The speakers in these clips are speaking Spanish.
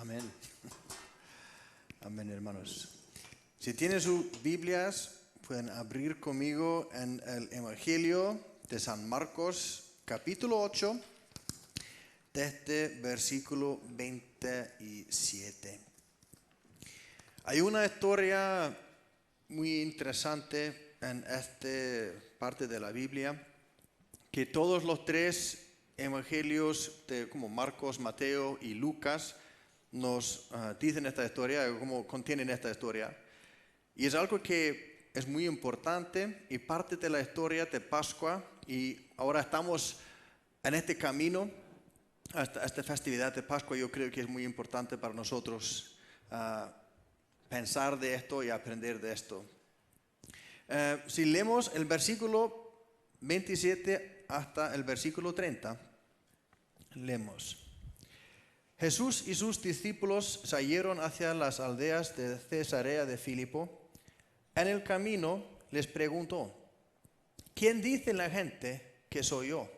Amén. Amén, hermanos. Si tienen sus Biblias, pueden abrir conmigo en el Evangelio de San Marcos, capítulo 8, desde versículo 27. Hay una historia muy interesante en esta parte de la Biblia, que todos los tres evangelios, como Marcos, Mateo y Lucas, nos dicen esta historia, como contienen esta historia. Y es algo que es muy importante y parte de la historia de Pascua. Y ahora estamos en este camino, hasta esta festividad de Pascua. Yo creo que es muy importante para nosotros pensar de esto y aprender de esto. Si leemos el versículo 27 hasta el versículo 30, leemos. Jesús y sus discípulos salieron hacia las aldeas de Cesarea de Filipo. En el camino les preguntó: ¿quién dice la gente que soy yo?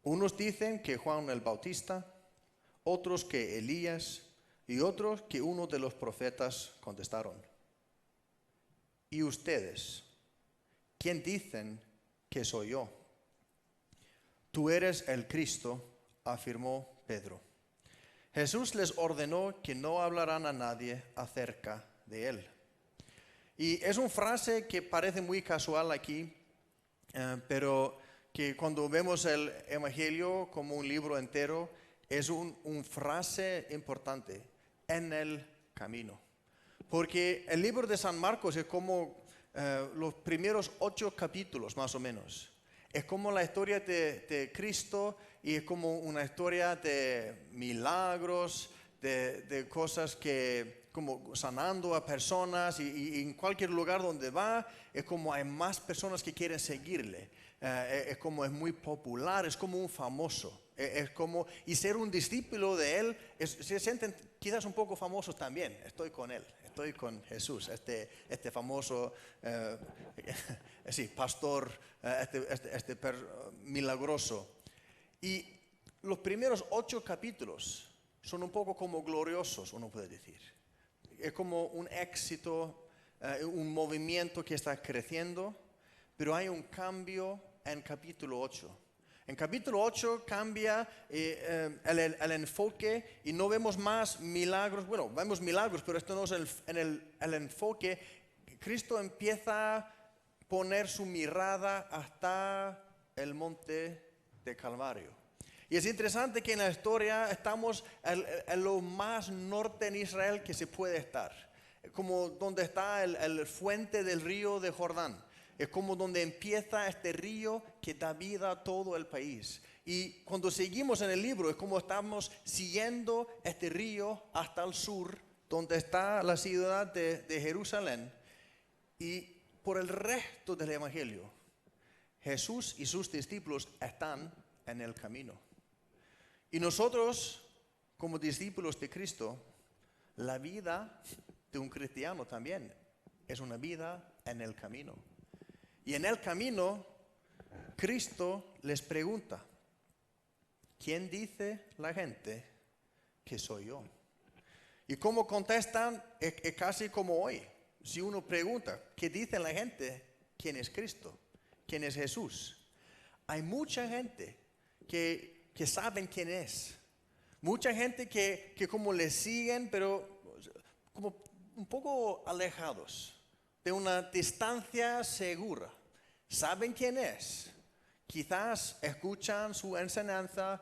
Unos dicen que Juan el Bautista, otros que Elías y otros que uno de los profetas, contestaron. ¿Y ustedes? ¿Quién dicen que soy yo? Tú eres el Cristo, afirmó Pedro. Jesús les ordenó que no hablaran a nadie acerca de él. Y es una frase que parece muy casual aquí, pero que cuando vemos el Evangelio como un libro entero, es una frase importante: en el camino. Porque el libro de San Marcos es como los primeros 8 capítulos, más o menos. Es como la historia de Cristo, y es como una historia de milagros, de cosas que, como sanando a personas, y en cualquier lugar donde va, es como hay más personas que quieren seguirle. Es como es muy popular, es como un famoso. Es como, y ser un discípulo de él, se sienten quizás un poco famosos también. Estoy con él, estoy con Jesús, este famoso sí, pastor, milagroso. Y los primeros 8 capítulos son un poco como gloriosos, uno puede decir. Es como un éxito, un movimiento que está creciendo, pero hay un cambio en capítulo 8. En capítulo 8 cambia el enfoque y no vemos más milagros. Bueno, vemos milagros, pero esto no es el enfoque. Cristo empieza a poner su mirada hasta el monte de Calvario. Y es interesante que en la historia estamos en lo más norte en Israel que se puede estar. Como donde está el fuente del río de Jordán. Es como donde empieza este río que da vida a todo el país. Y cuando seguimos en el libro es como estamos siguiendo este río hasta el sur, donde está la ciudad de Jerusalén. Y por el resto del Evangelio, Jesús y sus discípulos están en el camino. Y nosotros, como discípulos de Cristo, la vida de un cristiano también es una vida en el camino. Y en el camino, Cristo les pregunta: ¿quién dice la gente que soy yo? Y como contestan, es casi como hoy. Si uno pregunta, ¿qué dice la gente? ¿Quién es Cristo? ¿Quién es Jesús? Hay mucha gente que saben quién es. Mucha gente que como le siguen, pero como un poco alejados, de una distancia segura. Saben quién es. Quizás escuchan su enseñanza.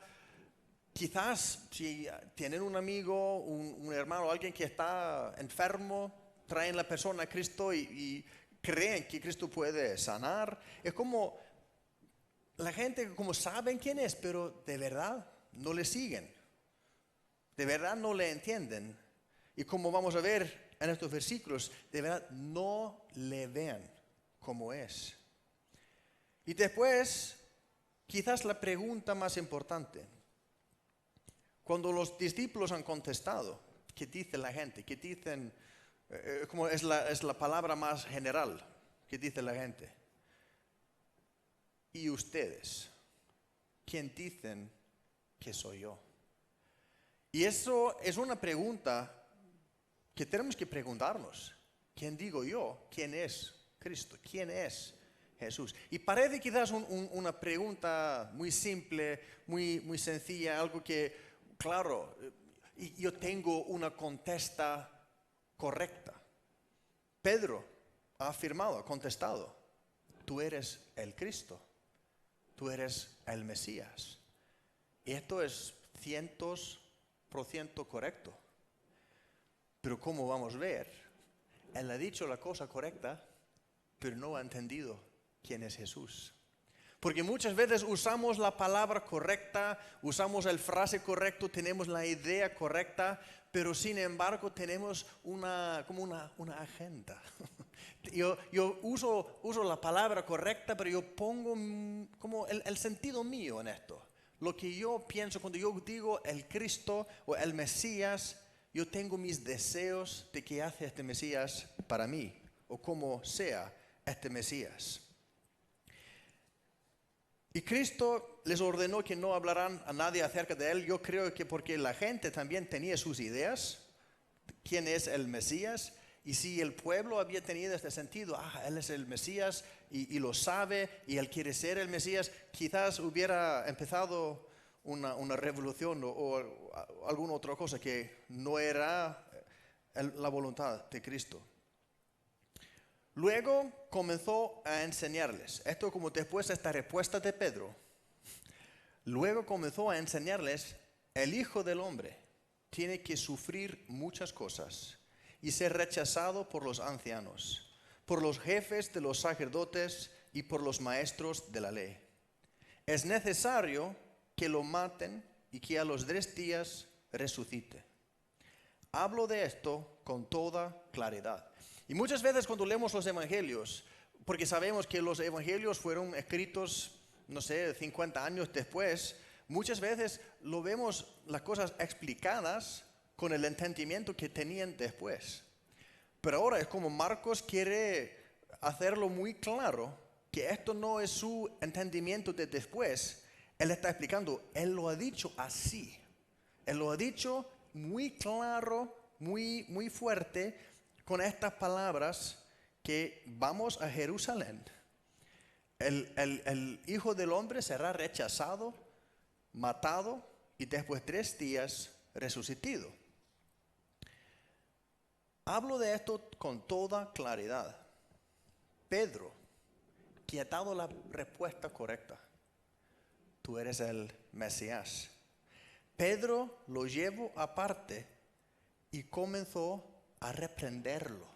Quizás si tienen un amigo, un hermano, alguien que está enfermo, traen la persona a Cristo y creen que Cristo puede sanar. Es como la gente como saben quién es, pero de verdad no le siguen. De verdad no le entienden. Y como vamos a ver en estos versículos, de verdad no le vean como es. Y después, quizás la pregunta más importante. Cuando los discípulos han contestado, ¿qué dice la gente? ¿Qué dicen? Como es la palabra más general. ¿Qué dice la gente? ¿Y ustedes? ¿Quién dicen que soy yo? Y eso es una pregunta que tenemos que preguntarnos. ¿Quién digo yo? ¿Quién es Cristo? ¿Quién es Jesús? Y parece quizás una pregunta muy simple, muy sencilla, algo que, claro, yo tengo una contesta correcta. Pedro ha afirmado, ha contestado, tú eres el Cristo, tú eres el Mesías. Y esto es 100% correcto. Pero como vamos a ver, él ha dicho la cosa correcta, pero no ha entendido quién es Jesús. Porque muchas veces usamos la palabra correcta, usamos el frase correcto, tenemos la idea correcta, pero sin embargo tenemos una agenda. Yo uso la palabra correcta, pero yo pongo como el sentido mío en esto. Lo que yo pienso cuando yo digo el Cristo o el Mesías, yo tengo mis deseos de qué hace este Mesías para mí, o cómo sea este Mesías. Y Cristo les ordenó que no hablaran a nadie acerca de él. Yo creo que porque la gente también tenía sus ideas, quién es el Mesías, y si el pueblo había tenido este sentido, él es el Mesías y lo sabe y él quiere ser el Mesías, quizás hubiera empezado una revolución o alguna otra cosa que no era la voluntad de Cristo. Luego comenzó a enseñarles, esto como después de esta respuesta de Pedro, luego comenzó a enseñarles, el Hijo del Hombre tiene que sufrir muchas cosas y ser rechazado por los ancianos, por los jefes de los sacerdotes y por los maestros de la ley. Es necesario que lo maten y que a los 3 días resucite. Hablo de esto con toda claridad. Y muchas veces cuando leemos los evangelios, porque sabemos que los evangelios fueron escritos, 50 años después, muchas veces lo vemos las cosas explicadas con el entendimiento que tenían después. Pero ahora es como Marcos quiere hacerlo muy claro, que esto no es su entendimiento de después. Él está explicando, él lo ha dicho así. Él lo ha dicho muy claro, muy fuerte, con estas palabras que vamos a Jerusalén. El Hijo del Hombre será rechazado, matado y después 3 días resucitado. Hablo de esto con toda claridad. Pedro, que ha dado la respuesta correcta. Tú eres el Mesías. Pedro lo llevó aparte y comenzó a reprenderlo.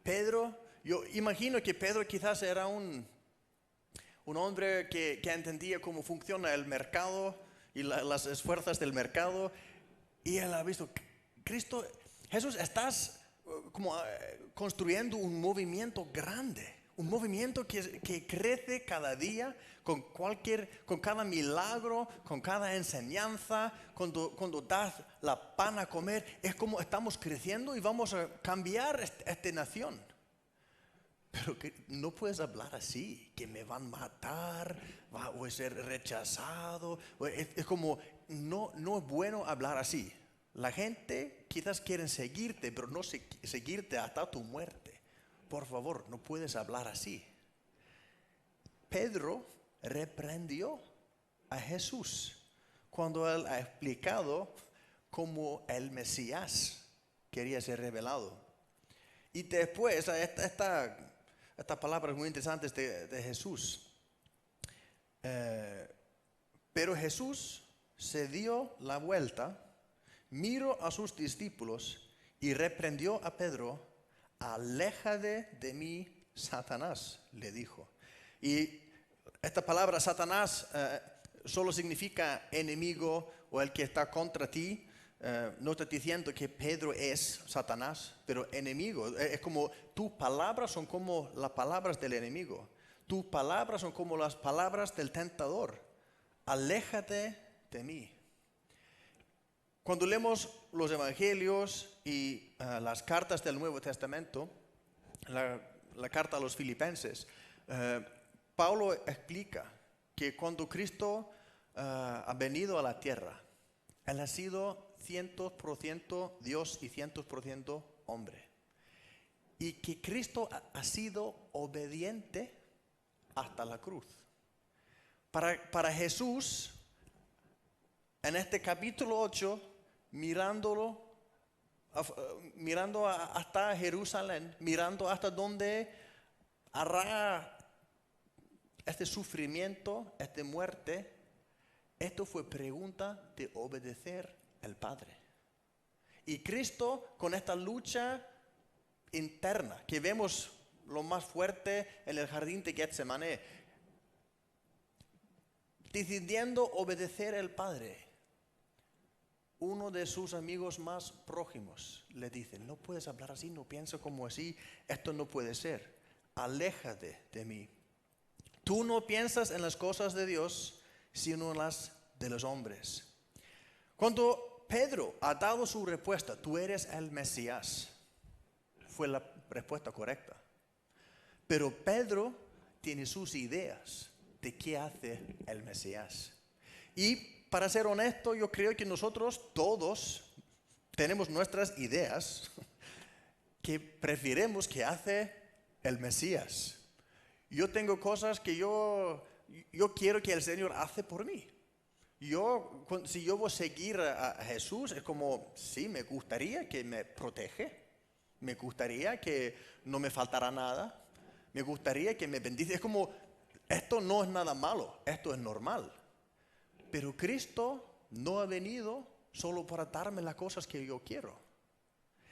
Pedro, yo imagino que Pedro quizás era un hombre que entendía cómo funciona el mercado y las esfuerzas del mercado, y él ha visto, Cristo, Jesús, estás construyendo un movimiento grande, un movimiento que crece cada día con cada milagro, con cada enseñanza, cuando das la pan a comer, es como estamos creciendo y vamos a cambiar esta nación. Pero que no puedes hablar así, que me van a matar, voy a ser rechazado. Es como, no es bueno hablar así. La gente quizás quieren seguirte, pero no seguirte hasta tu muerte. Por favor, no puedes hablar así. Pedro reprendió a Jesús cuando él ha explicado cómo el Mesías quería ser revelado. Y después, esta palabra es muy interesante de Jesús. Pero Jesús se dio la vuelta, miró a sus discípulos y reprendió a Pedro. Aléjate de mí, Satanás, le dijo. Y esta palabra Satanás solo significa enemigo o el que está contra ti. No estoy diciendo que Pedro es Satanás, pero enemigo. Es como tus palabras son como las palabras del enemigo. Tus palabras son como las palabras del tentador. Aléjate de mí. Cuando leemos los evangelios y las cartas del Nuevo Testamento, la carta a los Filipenses, Pablo explica que cuando Cristo ha venido a la tierra, Él ha sido 100% Dios y 100% hombre. Y que Cristo ha sido obediente hasta la cruz. Para Jesús, en este capítulo 8, mirando hasta Jerusalén, mirando hasta donde hará este sufrimiento, esta muerte, esto fue pregunta de obedecer al Padre. Y Cristo, con esta lucha interna que vemos lo más fuerte en el jardín de Getsemaní, decidiendo obedecer al Padre, uno de sus amigos más próximos le dice: no puedes hablar así, no piensa como así, esto no puede ser, aléjate de mí. Tú no piensas en las cosas de Dios, sino en las de los hombres. Cuando Pedro ha dado su respuesta, tú eres el Mesías, fue la respuesta correcta. Pero Pedro tiene sus ideas de qué hace el Mesías. Y para ser honesto, yo creo que nosotros todos tenemos nuestras ideas que preferimos que hace el Mesías. Yo tengo cosas que yo quiero que el Señor hace por mí. Si yo voy a seguir a Jesús, es como, sí, me gustaría que me protege, me gustaría que no me faltará nada, me gustaría que me bendice. Es como, esto no es nada malo, esto es normal. Pero Cristo no ha venido solo para darme las cosas que yo quiero.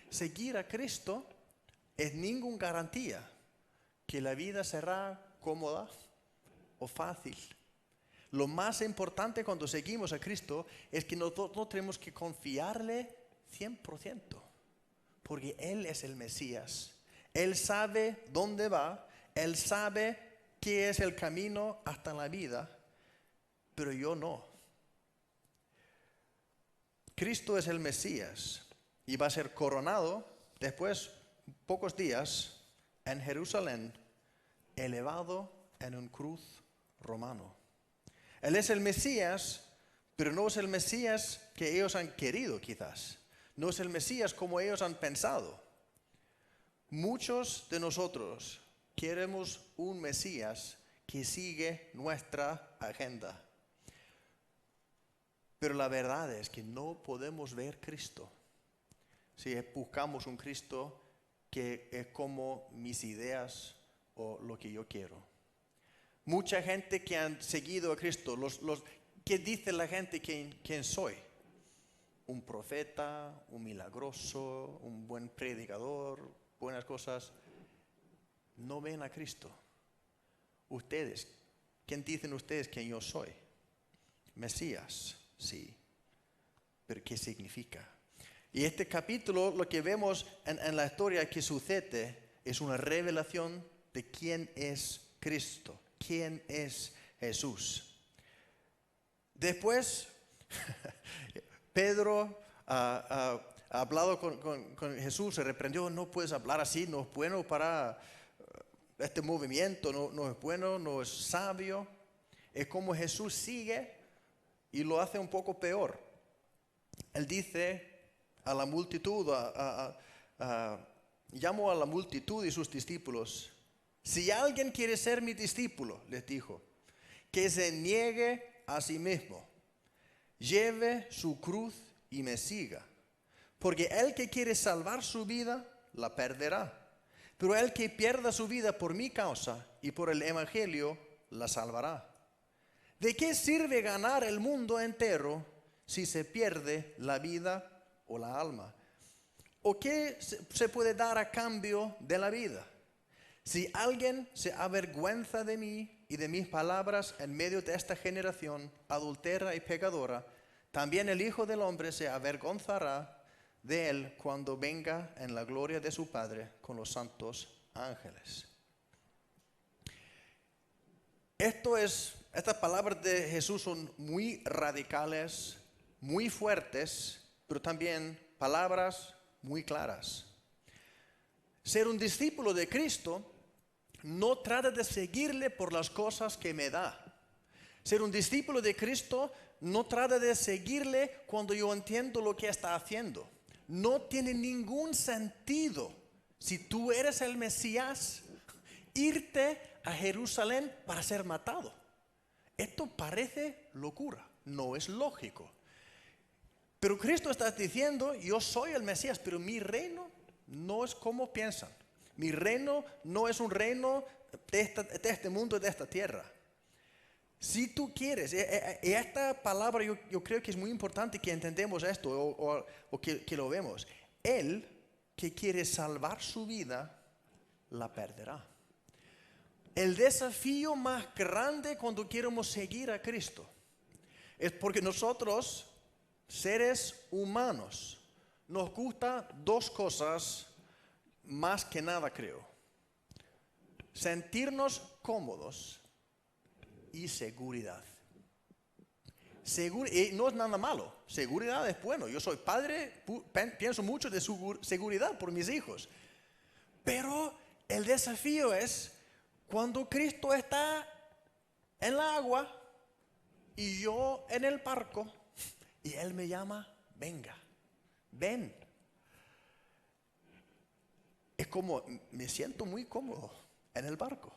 Seguir a Cristo es ninguna garantía que la vida será cómoda o fácil. Lo más importante cuando seguimos a Cristo es que nosotros tenemos que confiarle 100%, porque Él es el Mesías. Él sabe dónde va, Él sabe qué es el camino hasta la vida, pero yo no. Cristo es el Mesías y va a ser coronado después, pocos días, en Jerusalén, elevado en un cruz romano. Él es el Mesías, pero no es el Mesías que ellos han querido quizás. No es el Mesías como ellos han pensado. Muchos de nosotros queremos un Mesías que sigue nuestra agenda. Pero la verdad es que no podemos ver Cristo si buscamos un Cristo que es como mis ideas o lo que yo quiero. Mucha gente que han seguido a Cristo, ¿qué dice la gente quién soy? Un profeta, un milagroso, un buen predicador, buenas cosas. No ven a Cristo. Ustedes, ¿quién dicen ustedes que yo soy? Mesías, sí. ¿Pero qué significa? Y este capítulo, lo que vemos en la historia que sucede, es una revelación de quién es Cristo, quién es Jesús. Después, Pedro ha hablado con Jesús, se reprendió: no puedes hablar así, no es bueno para este movimiento, no es bueno, no es sabio. Es como Jesús sigue y lo hace un poco peor. Él dice a la multitud, llamó a la multitud y sus discípulos: si alguien quiere ser mi discípulo, les dijo, que se niegue a sí mismo, lleve su cruz y me siga. Porque el que quiere salvar su vida, la perderá. Pero el que pierda su vida por mi causa y por el evangelio, la salvará. ¿De qué sirve ganar el mundo entero si se pierde la vida o la alma? ¿O qué se puede dar a cambio de la vida? Si alguien se avergüenza de mí y de mis palabras en medio de esta generación adúltera y pecadora, también el Hijo del Hombre se avergonzará de él cuando venga en la gloria de su Padre con los santos ángeles. Estas palabras de Jesús son muy radicales, muy fuertes, pero también palabras muy claras. Ser un discípulo de Cristo no trata de seguirle por las cosas que me da. Ser un discípulo de Cristo no trata de seguirle cuando yo entiendo lo que está haciendo. No tiene ningún sentido, si tú eres el Mesías, irte a Jerusalén para ser matado. Esto parece locura, no es lógico. Pero Cristo está diciendo, yo soy el Mesías, pero mi reino no es como piensan. Mi reino no es un reino de este mundo, de esta tierra. Si tú quieres, y esta palabra yo creo que es muy importante que entendamos esto o que lo vemos. Él que quiere salvar su vida, la perderá. El desafío más grande cuando queremos seguir a Cristo es porque nosotros, seres humanos, nos gustan dos cosas más que nada, creo. Sentirnos cómodos y seguridad. Y no es nada malo. Seguridad es bueno. Yo soy padre, pienso mucho de seguridad por mis hijos. Pero el desafío es cuando Cristo está en el agua y yo en el barco y Él me llama, venga, ven. Es como, me siento muy cómodo en el barco.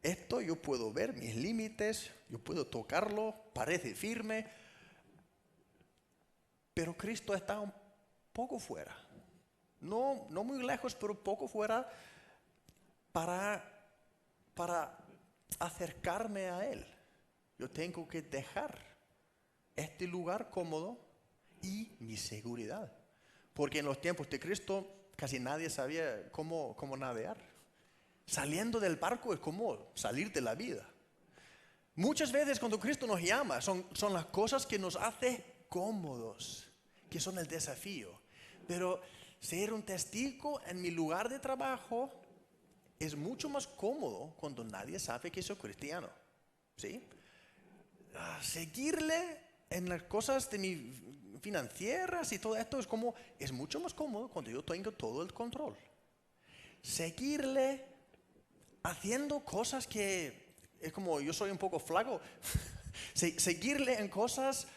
Esto yo puedo ver mis límites, yo puedo tocarlo, parece firme, pero Cristo está un poco fuera. No muy lejos, pero poco fuera para acercarme a Él. Yo tengo que dejar este lugar cómodo y mi seguridad. Porque en los tiempos de Cristo casi nadie sabía cómo navegar. Saliendo del barco es como salir de la vida. Muchas veces cuando Cristo nos llama son las cosas que nos hacen cómodos, que son el desafío. Pero ser un testigo en mi lugar de trabajo es mucho más cómodo cuando nadie sabe que soy cristiano. ¿Sí? Seguirle en las cosas de mi financieras y todo esto es mucho más cómodo cuando yo tengo todo el control. Seguirle haciendo cosas que es como yo soy un poco flaco. Seguirle en cosas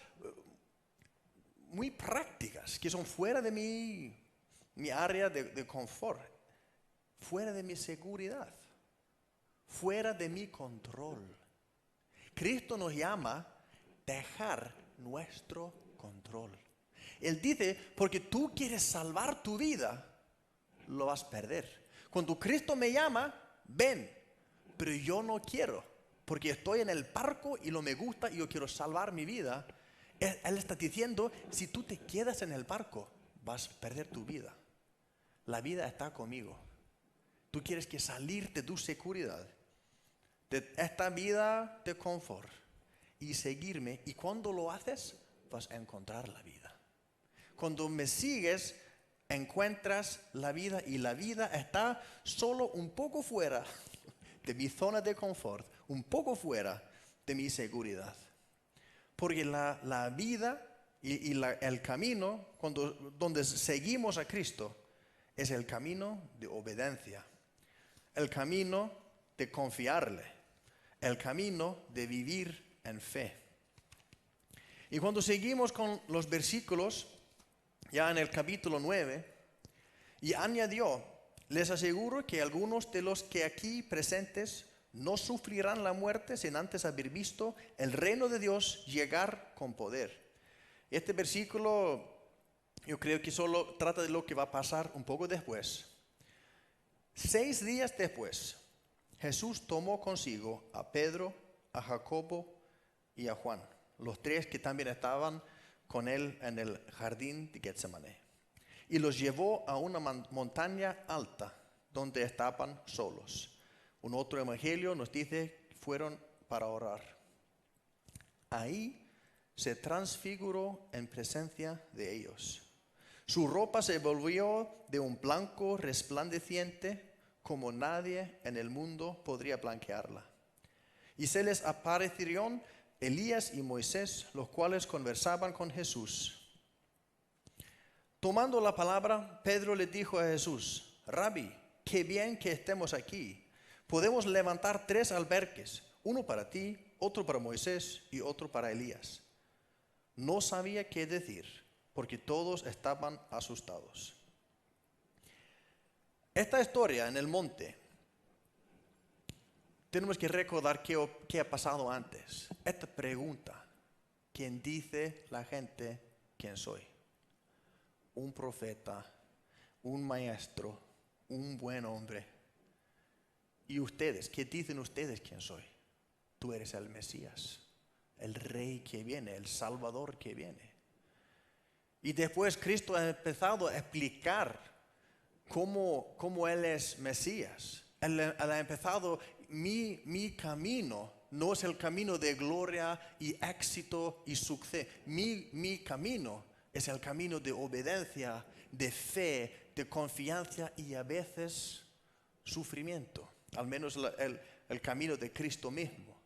muy prácticas que son fuera de mi área de confort, fuera de mi seguridad, fuera de mi control. Cristo nos llama a dejar nuestro control. Él dice, porque tú quieres salvar tu vida, lo vas a perder. Cuando Cristo me llama, ven, pero yo no quiero, porque estoy en el barco y no me gusta y yo quiero salvar mi vida. Él está diciendo, si tú te quedas en el barco, vas a perder tu vida. La vida está conmigo. Tú quieres que salir de tu seguridad, de esta vida de confort y seguirme. Y cuando lo haces, vas a encontrar la vida. Cuando me sigues, encuentras la vida y la vida está solo un poco fuera de mi zona de confort, un poco fuera de mi seguridad. Porque la vida y el camino donde seguimos a Cristo es el camino de obediencia, el camino de confiarle, el camino de vivir en fe. Y cuando seguimos con los versículos, ya en el capítulo 9, y añadió, les aseguro que algunos de los que aquí presentes no sufrirán la muerte sin antes haber visto el reino de Dios llegar con poder. Este versículo yo creo que solo trata de lo que va a pasar un poco después. 6 días después, Jesús tomó consigo a Pedro, a Jacobo y a Juan, los 3 que también estaban con él en el jardín de Getsemaní, y los llevó a una montaña alta donde estaban solos. Un otro evangelio nos dice que fueron para orar. Ahí se transfiguró en presencia de ellos. Su ropa se volvió de un blanco resplandeciente como nadie en el mundo podría blanquearla. Y se les aparecieron Elías y Moisés, los cuales conversaban con Jesús. Tomando la palabra, Pedro le dijo a Jesús, Rabí, qué bien que estemos aquí. Podemos levantar 3 alberques, uno para ti, otro para Moisés y otro para Elías. No sabía qué decir, porque todos estaban asustados. Esta historia en el monte, tenemos que recordar qué ha pasado antes. Esta pregunta, ¿quién dice la gente quién soy? Un profeta, un maestro, un buen hombre. ¿Y ustedes? ¿Qué dicen ustedes quién soy? Tú eres el Mesías, el Rey que viene, el Salvador que viene. Y después Cristo ha empezado a explicar cómo Él es Mesías. Él ha empezado, mi camino no es el camino de gloria y éxito y suceso. Mi camino es el camino de obediencia, de fe, de confianza y a veces sufrimiento. Al menos el camino de Cristo mismo.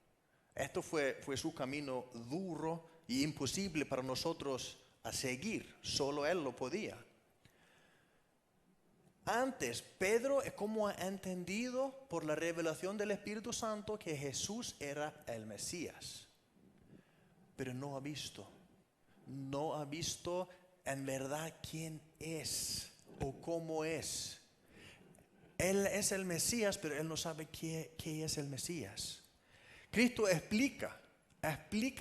Esto fue su camino duro y imposible para nosotros a seguir. Solo Él lo podía. Antes, Pedro es como ha entendido por la revelación del Espíritu Santo que Jesús era el Mesías. Pero no ha visto en verdad quién es o cómo es. Él es el Mesías, pero él no sabe qué es el Mesías. Cristo explica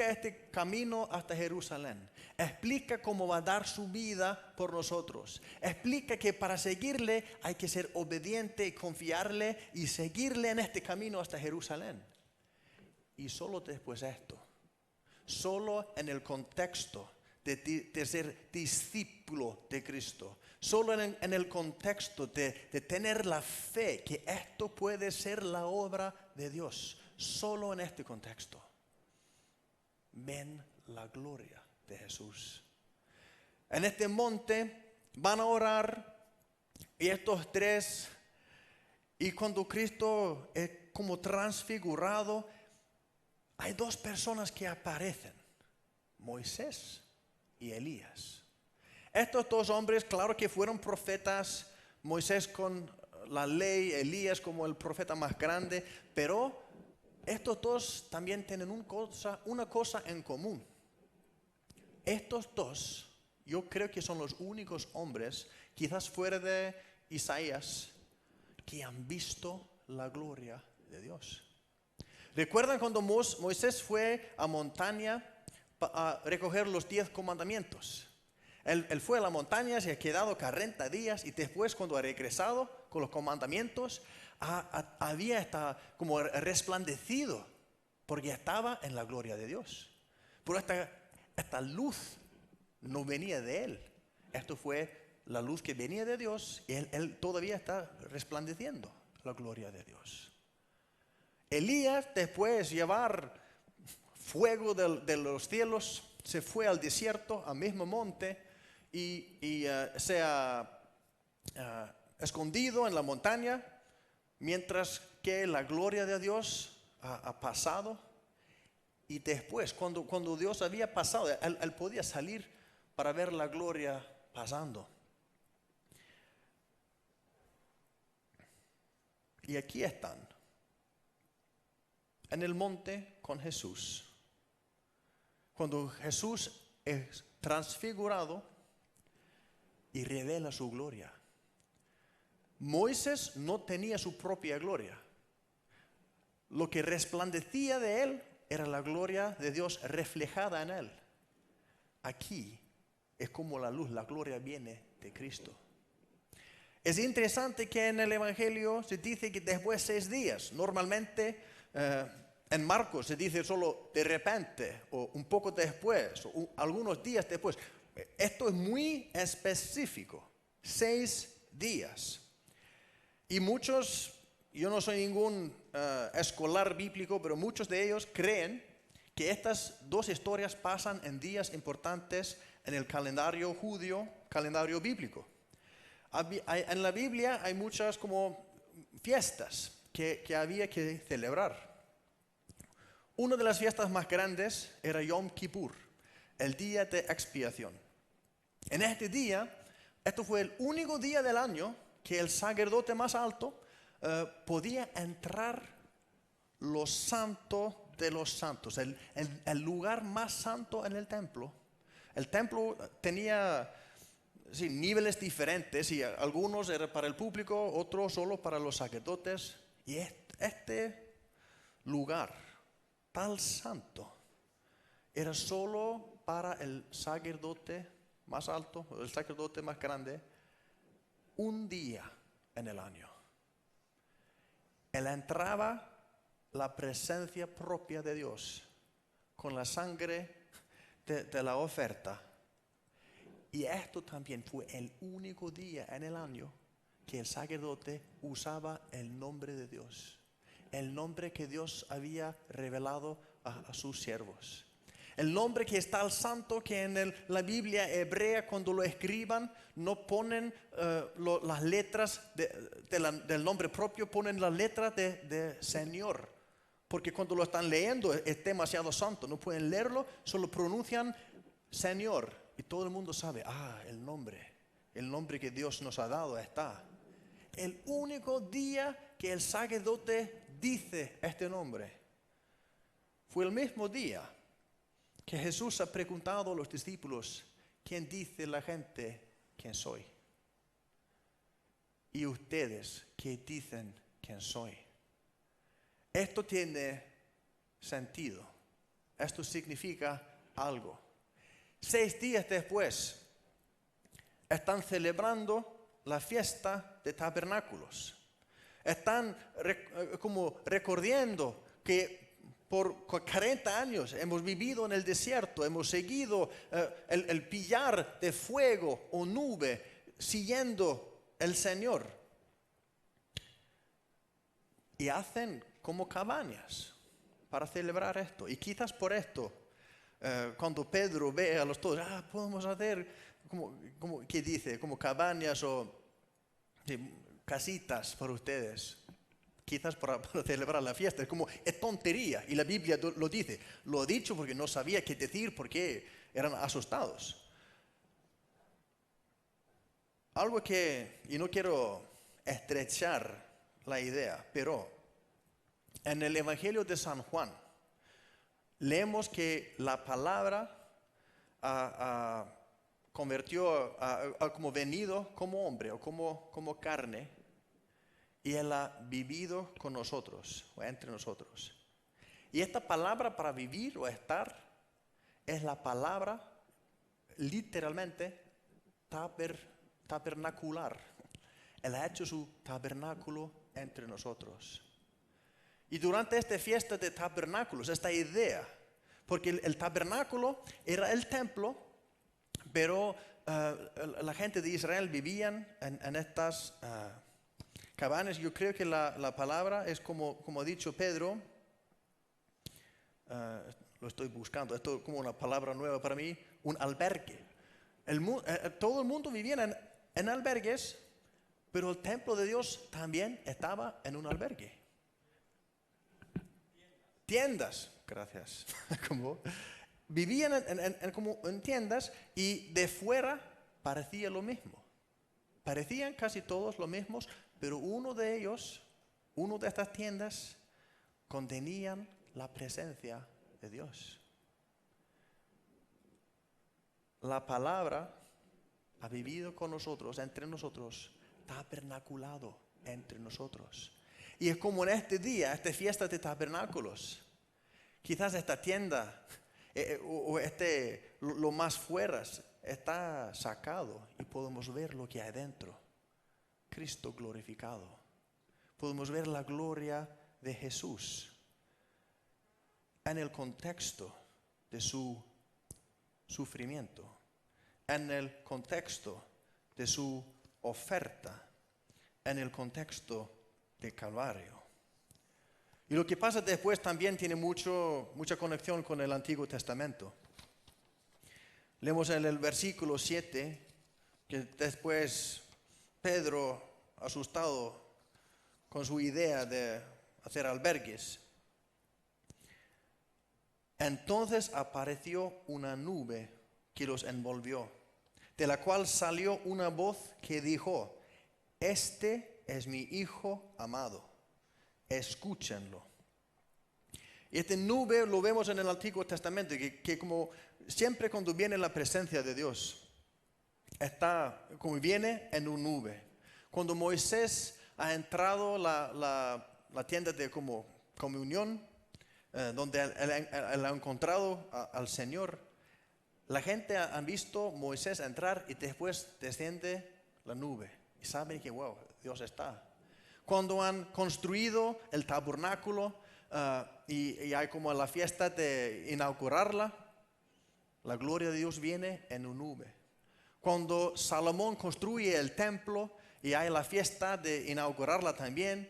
este camino hasta Jerusalén. Explica cómo va a dar su vida por nosotros. Explica que para seguirle hay que ser obediente y confiarle y seguirle en este camino hasta Jerusalén. Y solo después de esto, solo en el contexto de ser discípulo de Cristo, solo en el contexto de tener la fe que esto puede ser la obra de Dios, solo en este contexto ven la gloria de Jesús. En este monte van a orar y estos tres, y cuando Cristo es como transfigurado, hay dos personas que aparecen, Moisés y Elías. Estos dos hombres, claro que fueron profetas, Moisés con la ley, Elías como el profeta más grande, pero estos dos también tienen una cosa en común. Estos dos, yo creo que son los únicos hombres, quizás fuera de Isaías, que han visto la gloria de Dios. ¿Recuerdan cuando Moisés fue a montaña a recoger los 10 comandamientos? Él fue a la montaña, se ha quedado 40 días y después cuando ha regresado con los comandamientos, había como resplandecido porque estaba en la gloria de Dios. Pero esta luz no venía de él. Esto fue la luz que venía de Dios y él todavía está resplandeciendo la gloria de Dios. Elías, después de llevar fuego de los cielos, se fue al desierto, al mismo monte, y se ha escondido en la montaña, mientras que la gloria de Dios ha pasado. Y después, cuando Dios había pasado, él podía salir para ver la gloria pasando. Y aquí están, en el monte con Jesús. Cuando Jesús es transfigurado y revela su gloria. Moisés no tenía su propia gloria. Lo que resplandecía de él era la gloria de Dios reflejada en él. Aquí es como la luz, la gloria viene de Cristo. Es interesante que en el Evangelio se dice que después de 6 días, normalmente en Marcos se dice solo de repente o un poco después o algunos días después. Esto es muy específico, 6 días. Y muchos, yo no soy ningún escolar bíblico, pero muchos de ellos creen que estas dos historias pasan en días importantes en el calendario judío, calendario bíblico. En la Biblia hay muchas como fiestas que había que celebrar. Una de las fiestas más grandes era Yom Kippur, el día de expiación. En este día, esto fue el único día del año que el sacerdote más alto podía entrar lo santo de los santos, el lugar más santo en el templo, El templo tenía sí, niveles diferentes y algunos eran para el público, otros solo para los sacerdotes. Y este lugar tan santo era solo para el sacerdote más alto, el sacerdote más grande, un día en el año. Él entraba la presencia propia de Dios con la sangre de la oferta. Y esto también fue el único día en el año que el sacerdote usaba el nombre de Dios, el nombre que Dios había revelado a sus siervos. El nombre que es tan santo que en la Biblia hebrea cuando lo escriban no ponen las letras del nombre propio, ponen las letras de Señor. Porque cuando lo están leyendo es demasiado santo, no pueden leerlo, solo pronuncian Señor. Y todo el mundo sabe, el nombre que Dios nos ha dado está. El único día que el sacerdote dice este nombre fue el mismo día que Jesús ha preguntado a los discípulos, ¿quién dice la gente quién soy? Y ustedes, ¿qué dicen quién soy? Esto tiene sentido. Esto significa algo. 6 días después, están celebrando la fiesta de tabernáculos. Están como recordando que por 40 años hemos vivido en el desierto, hemos seguido el pillar de fuego o nube, siguiendo el Señor. Y hacen como cabañas para celebrar esto. Y quizás por esto, cuando Pedro ve a los todos, podemos hacer, ¿qué dice? Como cabañas o casitas para ustedes. Quizás para celebrar la fiesta. Es tontería. Y la Biblia lo dice. Lo he dicho porque no sabía qué decir, porque eran asustados. Algo y no quiero estrechar la idea, pero en el Evangelio de San Juan, leemos que la palabra convirtió como venido como hombre o como carne, y Él ha vivido con nosotros o entre nosotros. Y esta palabra para vivir o estar es la palabra literalmente tabernacular. Él ha hecho su tabernáculo entre nosotros. Y durante esta fiesta de tabernáculos, esta idea, porque el tabernáculo era el templo, pero la gente de Israel vivían en estas cabañas. Yo creo que la palabra es como ha dicho Pedro, lo estoy buscando, esto es como una palabra nueva para mí, un albergue. Todo el mundo vivía en albergues, pero el templo de Dios también estaba en un albergue. Tiendas, gracias. Vivían como en tiendas y de fuera parecía lo mismo. Parecían casi todos lo mismos, pero uno de estas tiendas, contenían la presencia de Dios. La palabra ha vivido con nosotros, entre nosotros, tabernaculado entre nosotros. Y es como en este día, esta fiesta de tabernáculos, quizás esta tienda lo más fuera está sacado y podemos ver lo que hay dentro. Cristo glorificado. Podemos ver la gloria de Jesús en el contexto de su sufrimiento, en el contexto de su oferta, en el contexto del Calvario. Y lo que pasa después también tiene mucha conexión con el Antiguo Testamento. Leemos en el versículo 7 que después Pedro, asustado con su idea de hacer albergues, entonces apareció una nube que los envolvió, de la cual salió una voz que dijo: este es mi Hijo amado, escúchenlo. Y esta nube lo vemos en el Antiguo Testamento, que como siempre cuando viene la presencia de Dios, está como viene en una nube. Cuando Moisés ha entrado la tienda de como comunión, donde él ha encontrado al Señor, la gente ha visto Moisés entrar y después desciende la nube. Y saben que, wow, Dios está. Cuando han construido el tabernáculo y hay como la fiesta de inaugurarla, la gloria de Dios viene en una nube. Cuando Salomón construye el templo y hay la fiesta de inaugurarla también,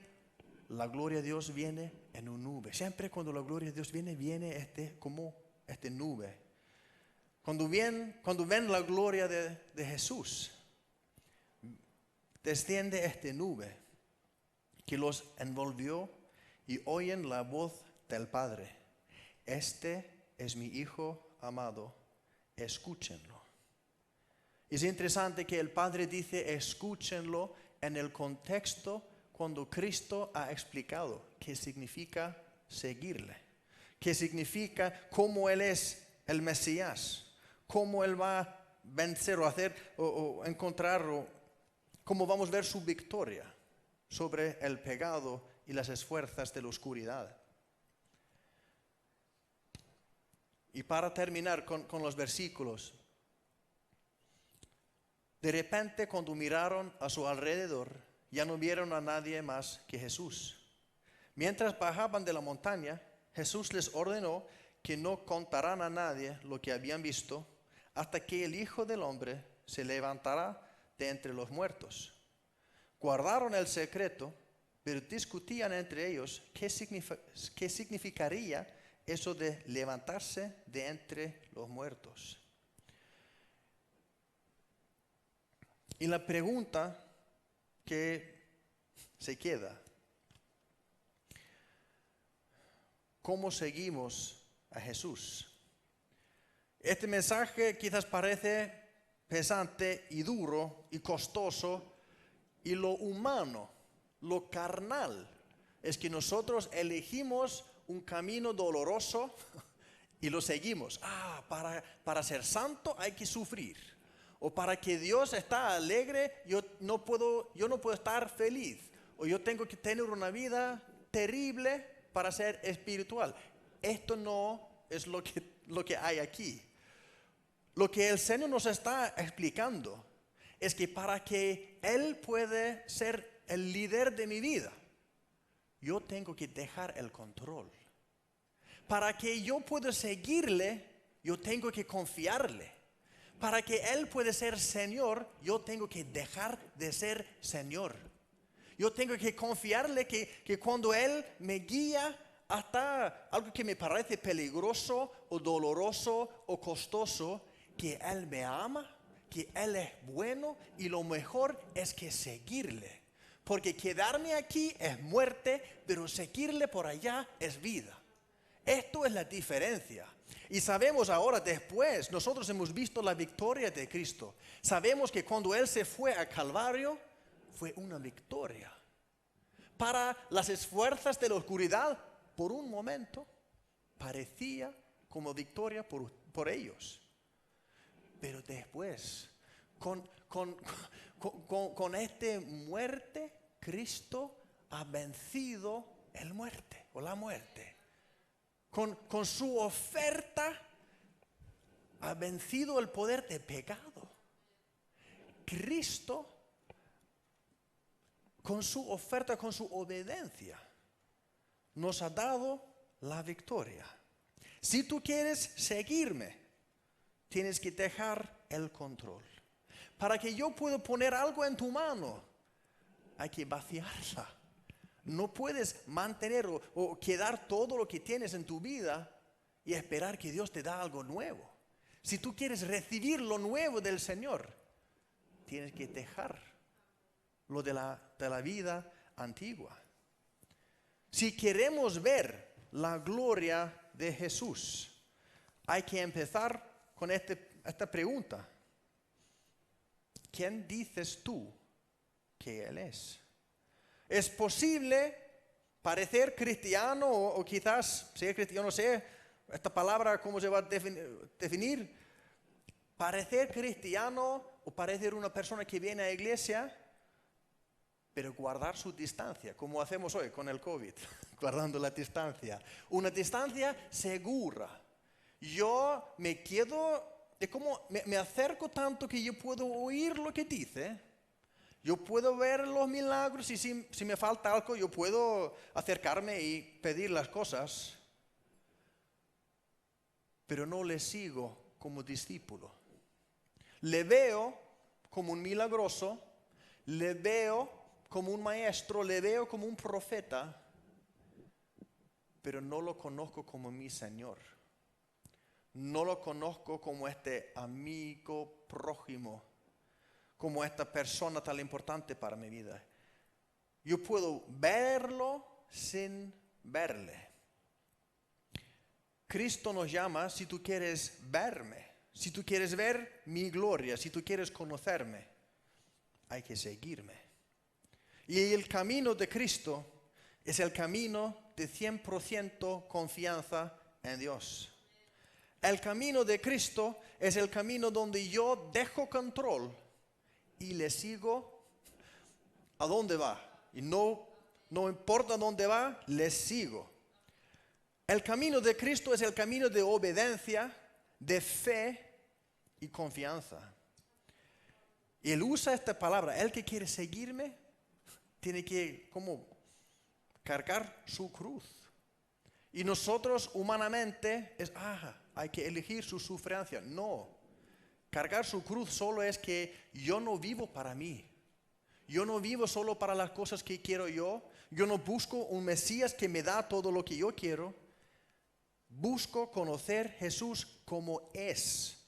la gloria de Dios viene en una nube. Siempre cuando la gloria de Dios viene como esta nube. Cuando ven la gloria de Jesús, desciende esta nube que los envolvió y oyen la voz del Padre. Este es mi Hijo amado, escúchenlo. Es interesante que el Padre dice escúchenlo en el contexto cuando Cristo ha explicado qué significa seguirle, qué significa cómo Él es el Mesías, cómo Él va a vencer o hacer o encontrar o cómo vamos a ver su victoria sobre el pecado y las esfuerzas de la oscuridad. Y para terminar con los versículos, de repente cuando miraron a su alrededor, ya no vieron a nadie más que Jesús. Mientras bajaban de la montaña, Jesús les ordenó que no contaran a nadie lo que habían visto hasta que el Hijo del Hombre se levantara de entre los muertos. Guardaron el secreto, pero discutían entre ellos qué significaría eso de levantarse de entre los muertos. Y la pregunta que se queda, ¿cómo seguimos a Jesús? Este mensaje quizás parece pesante y duro y costoso, y lo humano, lo carnal, es que nosotros elegimos un camino doloroso y lo seguimos. Para ser santo hay que sufrir. O para que Dios está alegre, yo no puedo estar feliz. O yo tengo que tener una vida terrible para ser espiritual. Esto no es lo que hay aquí. Lo que el Señor nos está explicando es que para que Él pueda ser el líder de mi vida, yo tengo que dejar el control. Para que yo pueda seguirle, yo tengo que confiarle. Para que Él pueda ser Señor, yo tengo que dejar de ser Señor. Yo tengo que confiarle que cuando Él me guía hasta algo que me parece peligroso o doloroso o costoso, que Él me ama, que Él es bueno y lo mejor es que seguirle. Porque quedarme aquí es muerte, pero seguirle por allá es vida. Esto es la diferencia. Y sabemos ahora, después, nosotros hemos visto la victoria de Cristo. Sabemos que cuando Él se fue a Calvario, fue una victoria. Para las esfuerzas de la oscuridad, por un momento, parecía como victoria por ellos. Pero después, con esta muerte, Cristo ha vencido la muerte. Con su oferta ha vencido el poder de pecado. Cristo, con su oferta, con su obediencia, nos ha dado la victoria. Si tú quieres seguirme, tienes que dejar el control. Para que yo pueda poner algo en tu mano, hay que vaciarla. No puedes mantener o quedar todo lo que tienes en tu vida y esperar que Dios te da algo nuevo. Si tú quieres recibir lo nuevo del Señor, tienes que dejar lo de la vida antigua. Si queremos ver la gloria de Jesús, hay que empezar con esta pregunta. ¿Quién dices tú que Él es? Es posible parecer cristiano o quizás ser cristiano, esta palabra, ¿cómo se va a definir? Parecer cristiano o parecer una persona que viene a la iglesia, pero guardar su distancia, como hacemos hoy con el COVID, guardando la distancia. Una distancia segura. Yo me quedo, es como me acerco tanto que yo puedo oír lo que dice. Yo puedo ver los milagros y si me falta algo, yo puedo acercarme y pedir las cosas. Pero no le sigo como discípulo. Le veo como un milagroso, le veo como un maestro, le veo como un profeta, pero no lo conozco como mi Señor. No lo conozco como este amigo prójimo, como esta persona tan importante para mi vida. Yo puedo verlo sin verle. Cristo nos llama, si tú quieres verme, si tú quieres ver mi gloria, si tú quieres conocerme, hay que seguirme. Y el camino de Cristo es el camino de 100% confianza en Dios. El camino de Cristo es el camino donde yo dejo control y le sigo a dónde va. Y no importa dónde va, le sigo. El camino de Cristo es el camino de obediencia, de fe y confianza. Y él usa esta palabra. El que quiere seguirme tiene que como cargar su cruz. Y nosotros humanamente hay que elegir su sufriencia. No. Cargar su cruz solo es que yo no vivo para mí. Yo no vivo solo para las cosas que quiero yo. Yo no busco un Mesías que me da todo lo que yo quiero. Busco conocer a Jesús como es,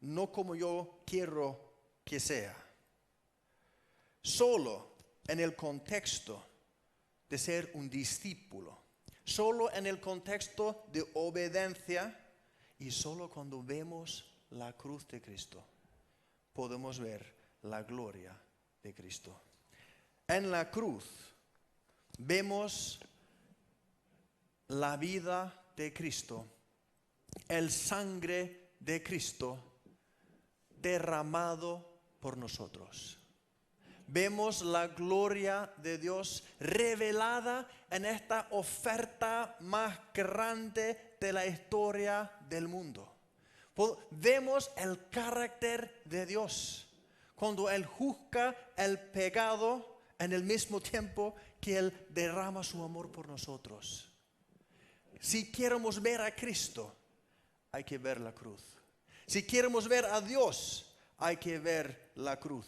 no como yo quiero que sea. Solo en el contexto de ser un discípulo, solo en el contexto de obediencia y solo cuando vemos la cruz de Cristo, podemos ver la gloria de Cristo. En la cruz vemos la vida de Cristo, el sangre de Cristo derramado por nosotros. Vemos la gloria de Dios revelada en esta oferta más grande de la historia del mundo. Vemos el carácter de Dios cuando Él juzga el pecado en el mismo tiempo que Él derrama su amor por nosotros. Si queremos ver a Cristo, hay que ver la cruz. Si queremos ver a Dios, hay que ver la cruz.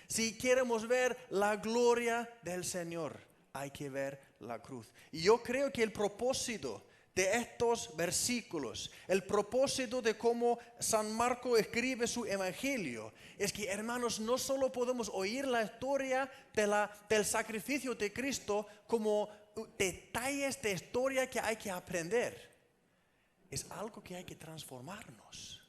Si queremos ver la gloria del Señor, hay que ver la cruz. Y yo creo que el propósito de estos versículos, el propósito de cómo San Marcos escribe su evangelio, es que, hermanos, no solo podemos oír la historia del sacrificio de Cristo como detalles de historia que hay que aprender. Es algo que hay que transformarnos.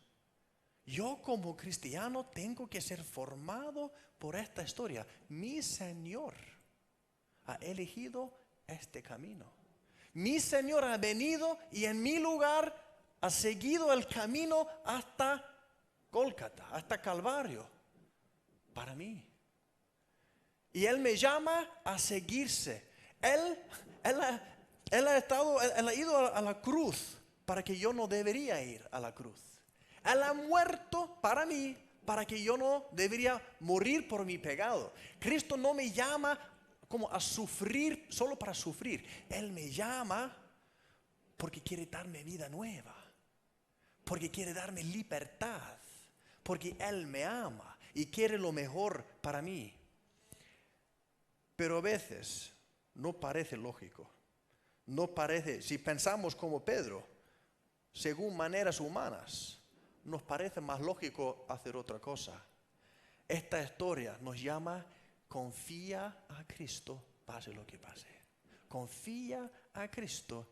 Yo como cristiano tengo que ser formado por esta historia. Mi Señor ha elegido este camino. Mi Señor ha venido y en mi lugar ha seguido el camino hasta Gólgota, hasta Calvario, para mí. Y Él me llama a seguirse. Él ha ido a la cruz para que yo no debería ir a la cruz. Él ha muerto para mí, para que yo no debería morir por mi pecado. Cristo no me llama como a sufrir solo para sufrir. Él me llama porque quiere darme vida nueva, porque quiere darme libertad, porque Él me ama y quiere lo mejor para mí. Pero a veces no parece lógico. No parece, si pensamos como Pedro, según maneras humanas, nos parece más lógico hacer otra cosa. Esta historia nos llama: confía a Cristo, pase lo que pase. Confía a Cristo.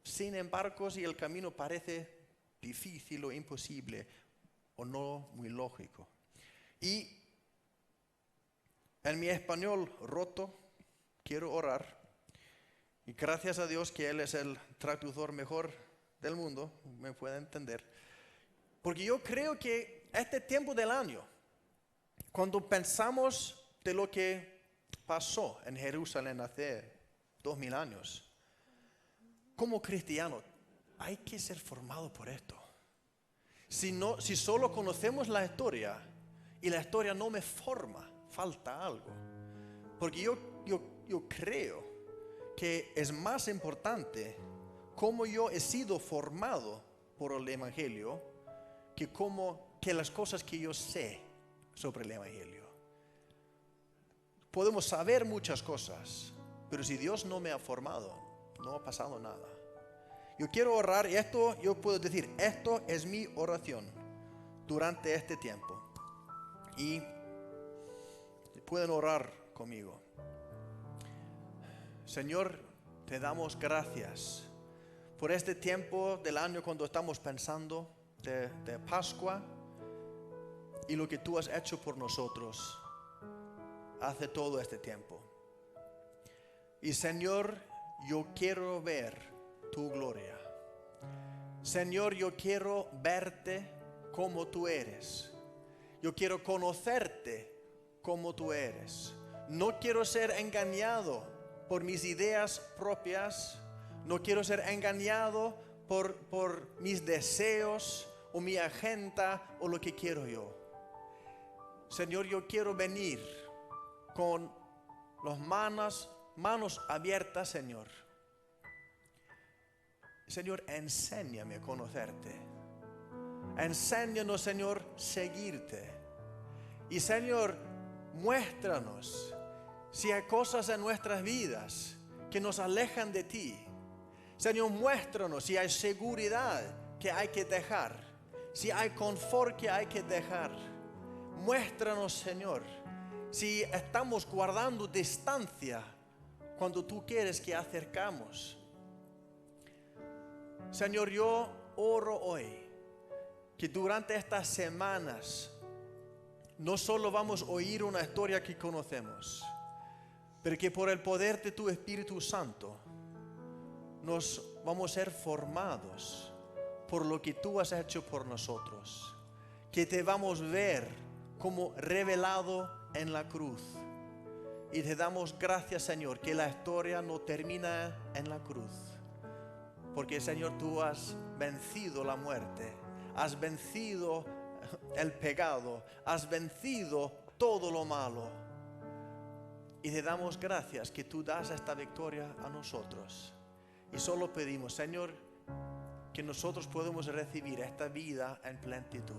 Sin embargo, si el camino parece difícil o imposible o no muy lógico. Y en mi español roto, quiero orar. Y gracias a Dios que Él es el traductor mejor del mundo, me puede entender. Porque yo creo que este tiempo del año, cuando pensamos de lo que pasó en Jerusalén hace 2000 años, como cristiano, hay que ser formado por esto. Si solo conocemos la historia y la historia no me forma, falta algo. Porque yo creo que es más importante cómo yo he sido formado por el Evangelio que las cosas que yo sé sobre el Evangelio. Podemos saber muchas cosas, pero si Dios no me ha formado, no ha pasado nada. Yo quiero orar, y esto yo puedo decir, esto es mi oración durante este tiempo. Y pueden orar conmigo. Señor, te damos gracias por este tiempo del año cuando estamos pensando de Pascua y lo que tú has hecho por nosotros hace todo este tiempo. Y Señor, yo quiero ver tu gloria. Señor, yo quiero verte como tú eres. Yo quiero conocerte como tú eres. No quiero ser engañado por mis ideas propias. No quiero ser engañado por mis deseos o mi agenda o lo que quiero yo. Señor, yo quiero venir con las manos abiertas, Señor. Señor, enséñame a conocerte. Enséñanos, Señor, seguirte. Y Señor, muéstranos si hay cosas en nuestras vidas que nos alejan de ti. Señor, muéstranos si hay seguridad que hay que dejar, si hay confort que hay que dejar. Muéstranos, Señor, si estamos guardando distancia cuando tú quieres que acercamos. Señor, yo oro hoy que durante estas semanas no solo vamos a oír una historia que conocemos, pero que por el poder de tu Espíritu Santo nos vamos a ser formados por lo que tú has hecho por nosotros, que te vamos a ver como revelado en la cruz. Y te damos gracias, Señor, que la historia no termina en la cruz, porque, Señor, tú has vencido la muerte, has vencido el pecado, has vencido todo lo malo. Y te damos gracias que tú das esta victoria a nosotros. Y solo pedimos, Señor, que nosotros podamos recibir esta vida en plenitud.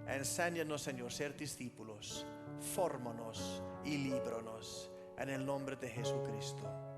Enséñanos, Señor, ser discípulos, fórmanos y líbranos en el nombre de Jesucristo.